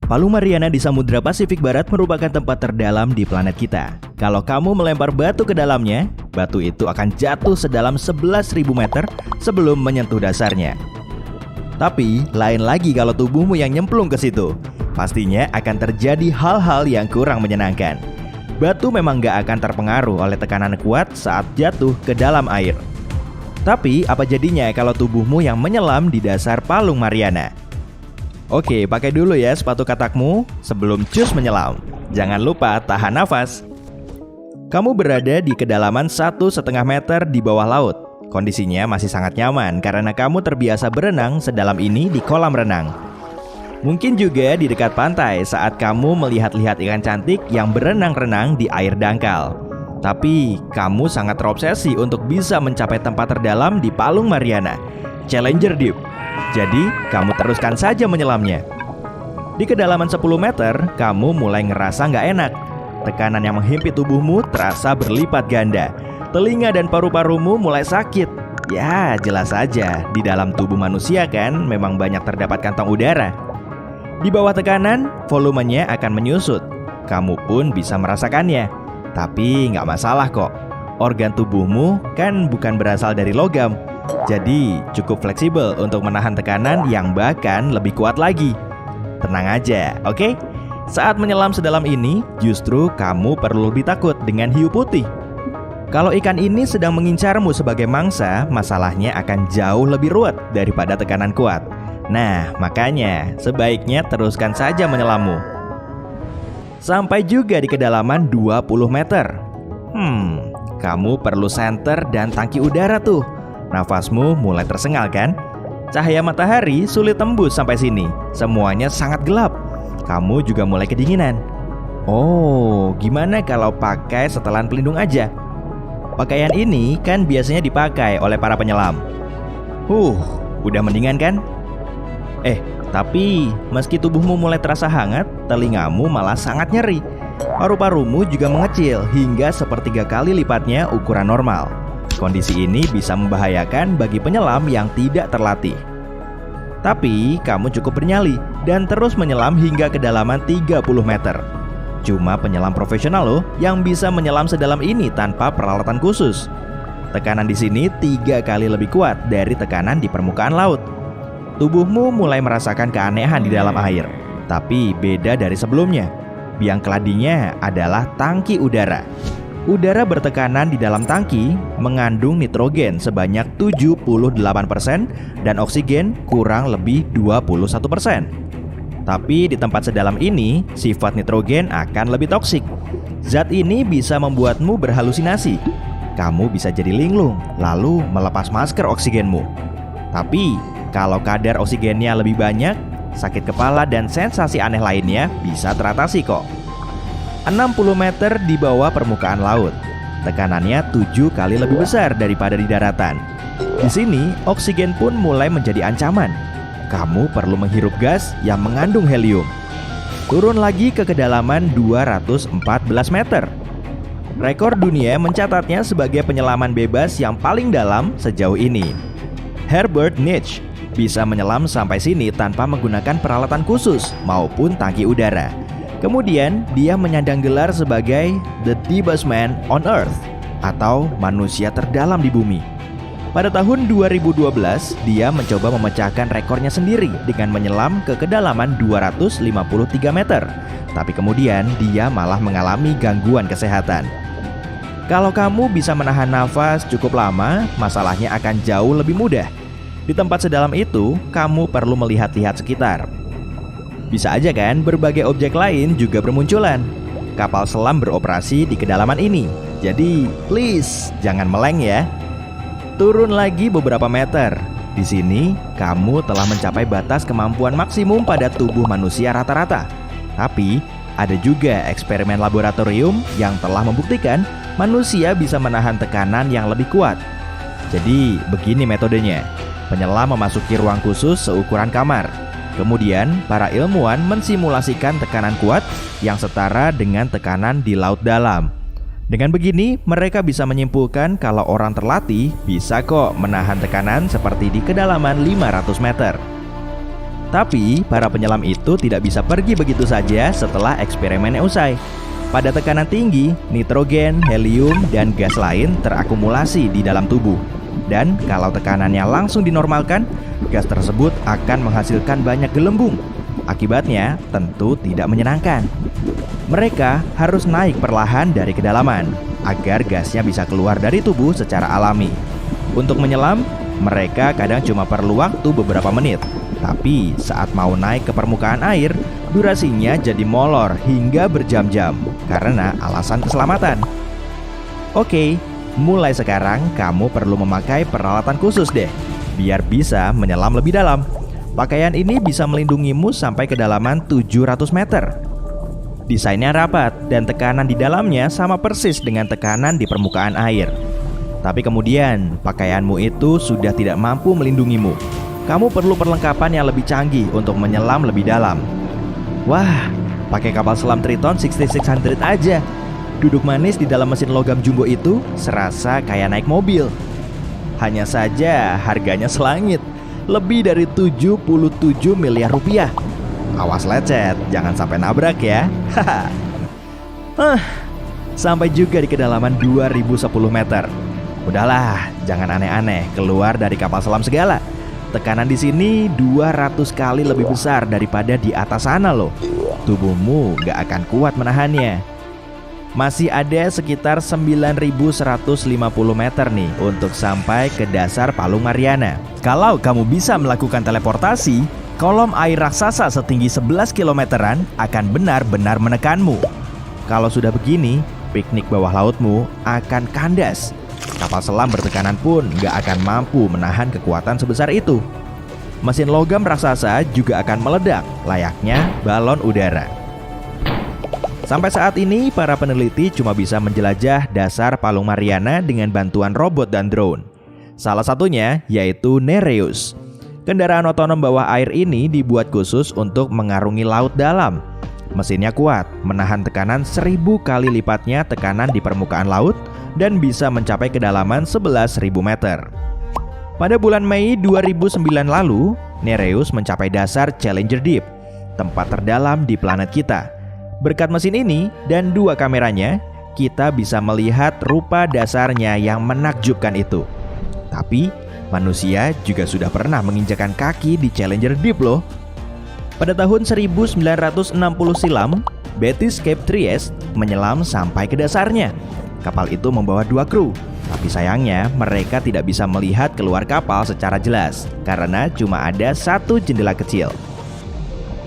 Palung Mariana di Samudra Pasifik Barat merupakan tempat terdalam di planet kita. Kalau kamu melempar batu ke dalamnya, batu itu akan jatuh sedalam 11.000 meter sebelum menyentuh dasarnya. Tapi, lain lagi kalau tubuhmu yang nyemplung ke situ. Pastinya akan terjadi hal-hal yang kurang menyenangkan. Batu memang gak akan terpengaruh oleh tekanan kuat saat jatuh ke dalam air. Tapi, apa jadinya kalau tubuhmu yang menyelam di dasar Palung Mariana? Oke, pakai dulu ya sepatu katakmu sebelum cus menyelam. Jangan lupa tahan nafas. Kamu berada di kedalaman 1,5 meter di bawah laut. Kondisinya masih sangat nyaman karena kamu terbiasa berenang sedalam ini di kolam renang. Mungkin juga di dekat pantai saat kamu melihat-lihat ikan cantik yang berenang-renang di air dangkal. Tapi kamu sangat terobsesi untuk bisa mencapai tempat terdalam di Palung Mariana, Challenger Deep. Jadi, kamu teruskan saja menyelamnya. Di kedalaman 10 meter, kamu mulai ngerasa nggak enak. Tekanan yang menghimpit tubuhmu terasa berlipat ganda. Telinga dan paru-parumu mulai sakit. Ya, jelas saja, di dalam tubuh manusia kan memang banyak terdapat kantong udara. Di bawah tekanan, volumenya akan menyusut. Kamu pun bisa merasakannya. Tapi nggak masalah kok. Organ tubuhmu kan bukan berasal dari logam. Jadi cukup fleksibel untuk menahan tekanan yang bahkan lebih kuat lagi. Tenang aja, oke? Saat menyelam sedalam ini, justru kamu perlu lebih takut dengan hiu putih. Kalau ikan ini sedang mengincarmu sebagai mangsa, masalahnya akan jauh lebih ruwet daripada tekanan kuat. Nah, makanya sebaiknya teruskan saja menyelammu. Sampai juga di kedalaman 20 meter. Kamu perlu senter dan tangki udara tuh. Nafasmu mulai tersengal kan? Cahaya matahari sulit tembus sampai sini. Semuanya sangat gelap. Kamu juga mulai kedinginan. Oh, gimana kalau pakai setelan pelindung aja? Pakaian ini kan biasanya dipakai oleh para penyelam. Udah mendingan kan? Tapi meski tubuhmu mulai terasa hangat, telingamu malah sangat nyeri. Paru-parumu juga mengecil hingga sepertiga kali lipatnya ukuran normal. Kondisi ini bisa membahayakan bagi penyelam yang tidak terlatih. Tapi kamu cukup bernyali dan terus menyelam hingga kedalaman 30 meter. Cuma penyelam profesional loh yang bisa menyelam sedalam ini tanpa peralatan khusus. Tekanan di sini 3 kali lebih kuat dari tekanan di permukaan laut. Tubuhmu mulai merasakan keanehan di dalam air. Tapi beda dari sebelumnya. Biang keladinya adalah tangki udara. Udara bertekanan di dalam tangki mengandung nitrogen sebanyak 78% dan oksigen kurang lebih 21%. Tapi di tempat sedalam ini, sifat nitrogen akan lebih toksik. Zat ini bisa membuatmu berhalusinasi. Kamu bisa jadi linglung, lalu melepas masker oksigenmu. Tapi, kalau kadar oksigennya lebih banyak, sakit kepala dan sensasi aneh lainnya bisa teratasi kok. 60 meter di bawah permukaan laut. Tekanannya 7 kali lebih besar daripada di daratan. Di sini, oksigen pun mulai menjadi ancaman. Kamu perlu menghirup gas yang mengandung helium. Turun lagi ke kedalaman 214 meter. Rekor dunia mencatatnya sebagai penyelaman bebas yang paling dalam sejauh ini. Herbert Nitsch bisa menyelam sampai sini tanpa menggunakan peralatan khusus maupun tangki udara. Kemudian, dia menyandang gelar sebagai The Deepest Man on Earth atau manusia terdalam di bumi. Pada tahun 2012, dia mencoba memecahkan rekornya sendiri dengan menyelam ke kedalaman 253 meter. Tapi kemudian, dia malah mengalami gangguan kesehatan. Kalau kamu bisa menahan nafas cukup lama, masalahnya akan jauh lebih mudah. Di tempat sedalam itu, kamu perlu melihat-lihat sekitar. Bisa aja kan berbagai objek lain juga bermunculan. Kapal selam beroperasi di kedalaman ini. Jadi, please jangan meleng ya. Turun lagi beberapa meter. Di sini, kamu telah mencapai batas kemampuan maksimum pada tubuh manusia rata-rata. Tapi, ada juga eksperimen laboratorium yang telah membuktikan manusia bisa menahan tekanan yang lebih kuat. Jadi, begini metodenya. Penyelam memasuki ruang khusus seukuran kamar. Kemudian, para ilmuwan mensimulasikan tekanan kuat yang setara dengan tekanan di laut dalam. Dengan begini, mereka bisa menyimpulkan kalau orang terlatih bisa kok menahan tekanan seperti di kedalaman 500 meter. Tapi, para penyelam itu tidak bisa pergi begitu saja setelah eksperimennya usai. Pada tekanan tinggi, nitrogen, helium, dan gas lain terakumulasi di dalam tubuh. Dan kalau tekanannya langsung dinormalkan, gas tersebut akan menghasilkan banyak gelembung. Akibatnya tentu tidak menyenangkan. Mereka harus naik perlahan dari kedalaman agar gasnya bisa keluar dari tubuh secara alami. Untuk menyelam, mereka kadang cuma perlu waktu beberapa menit. Tapi saat mau naik ke permukaan air, durasinya jadi molor hingga berjam-jam karena alasan keselamatan. Oke, mulai sekarang kamu perlu memakai peralatan khusus deh, biar bisa menyelam lebih dalam. Pakaian ini bisa melindungimu sampai kedalaman 700 meter. Desainnya rapat dan tekanan di dalamnya sama persis dengan tekanan di permukaan air. Tapi kemudian, pakaianmu itu sudah tidak mampu melindungimu. Kamu perlu perlengkapan yang lebih canggih untuk menyelam lebih dalam. Wah, pakai kapal selam Triton 6600 aja. Duduk manis di dalam mesin logam jumbo itu serasa kayak naik mobil. Hanya saja harganya selangit, lebih dari 77 miliar rupiah. Awas lecet, jangan sampai nabrak ya. Sampai juga di kedalaman 2010 meter. Udahlah, jangan aneh-aneh keluar dari kapal selam segala. Tekanan di sini 200 kali lebih besar daripada di atas sana loh. Tubuhmu gak akan kuat menahannya. Masih ada sekitar 9.150 meter nih untuk sampai ke dasar Palung Mariana. Kalau kamu bisa melakukan teleportasi, kolom air raksasa setinggi 11 kilometeran akan benar-benar menekanmu. Kalau sudah begini, piknik bawah lautmu akan kandas. Kapal selam bertekanan pun gak akan mampu menahan kekuatan sebesar itu. Mesin logam raksasa juga akan meledak, layaknya balon udara. Sampai saat ini, para peneliti cuma bisa menjelajah dasar Palung Mariana dengan bantuan robot dan drone. Salah satunya yaitu Nereus. Kendaraan otonom bawah air ini dibuat khusus untuk mengarungi laut dalam. Mesinnya kuat, menahan tekanan 1000 kali lipatnya tekanan di permukaan laut dan bisa mencapai kedalaman 11.000 meter. Pada bulan Mei 2009 lalu, Nereus mencapai dasar Challenger Deep, tempat terdalam di planet kita. Berkat mesin ini dan 2 kameranya, kita bisa melihat rupa dasarnya yang menakjubkan itu. Tapi, manusia juga sudah pernah menginjakan kaki di Challenger Deep loh. Pada tahun 1960 silam, Betis Cape Trieste menyelam sampai ke dasarnya. Kapal itu membawa 2 kru, tapi sayangnya mereka tidak bisa melihat keluar kapal secara jelas karena cuma ada 1 jendela kecil.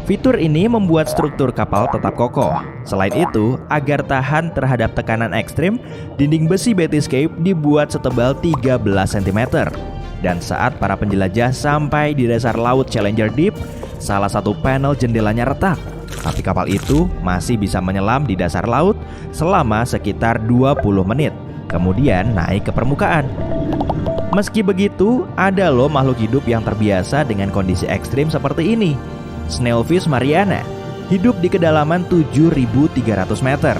Fitur ini membuat struktur kapal tetap kokoh. Selain itu, agar tahan terhadap tekanan ekstrim, dinding besi Betis Cape dibuat setebal 13 cm. Dan saat para penjelajah sampai di dasar laut Challenger Deep, salah satu panel jendelanya retak. Tapi kapal itu masih bisa menyelam di dasar laut selama sekitar 20 menit, kemudian naik ke permukaan. Meski begitu, ada loh makhluk hidup yang terbiasa dengan kondisi ekstrim seperti ini. Snailfish Mariana hidup di kedalaman 7.300 meter.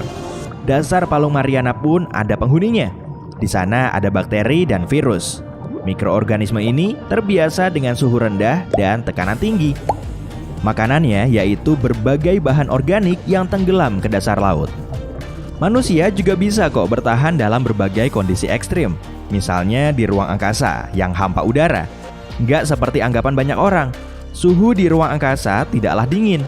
Dasar Palung Mariana pun ada penghuninya. Di sana ada bakteri dan virus. Mikroorganisme ini terbiasa dengan suhu rendah dan tekanan tinggi. Makanannya yaitu berbagai bahan organik yang tenggelam ke dasar laut. Manusia juga bisa kok bertahan dalam berbagai kondisi ekstrim. Misalnya di ruang angkasa yang hampa udara. Nggak seperti anggapan banyak orang. Suhu di ruang angkasa tidaklah dingin.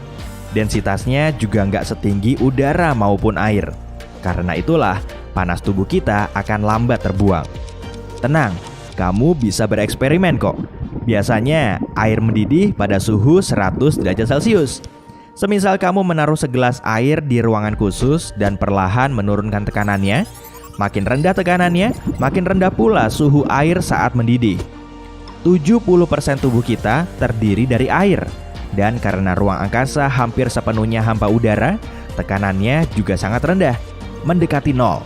Densitasnya juga nggak setinggi udara maupun air. Karena itulah panas tubuh kita akan lambat terbuang. Tenang, kamu bisa bereksperimen kok. Biasanya air mendidih pada suhu 100 derajat Celcius. Semisal kamu menaruh segelas air di ruangan khusus dan perlahan menurunkan tekanannya, makin rendah tekanannya, makin rendah pula suhu air saat mendidih. 70% tubuh kita terdiri dari air. Dan karena ruang angkasa hampir sepenuhnya hampa udara, tekanannya juga sangat rendah, mendekati nol.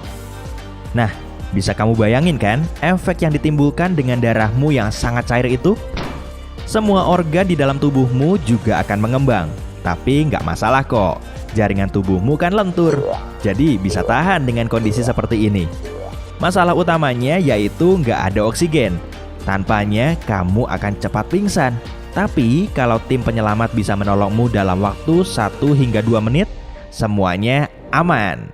Nah, bisa kamu bayangin kan efek yang ditimbulkan dengan darahmu yang sangat cair itu? Semua organ di dalam tubuhmu juga akan mengembang. Tapi nggak masalah kok, jaringan tubuhmu kan lentur, jadi bisa tahan dengan kondisi seperti ini. Masalah utamanya yaitu nggak ada oksigen. Tanpanya kamu akan cepat pingsan. Tapi kalau tim penyelamat bisa menolongmu dalam waktu 1 hingga 2 menit, semuanya aman.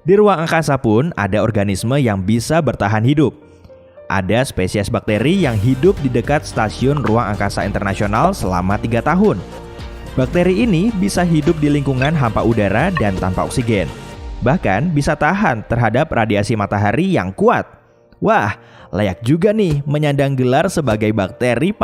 Di ruang angkasa pun ada organisme yang bisa bertahan hidup. Ada spesies bakteri yang hidup di dekat stasiun ruang angkasa internasional selama 3 tahun. Bakteri ini bisa hidup di lingkungan hampa udara dan tanpa oksigen. Bahkan bisa tahan terhadap radiasi matahari yang kuat. Wah, layak juga nih menyandang gelar sebagai bakteri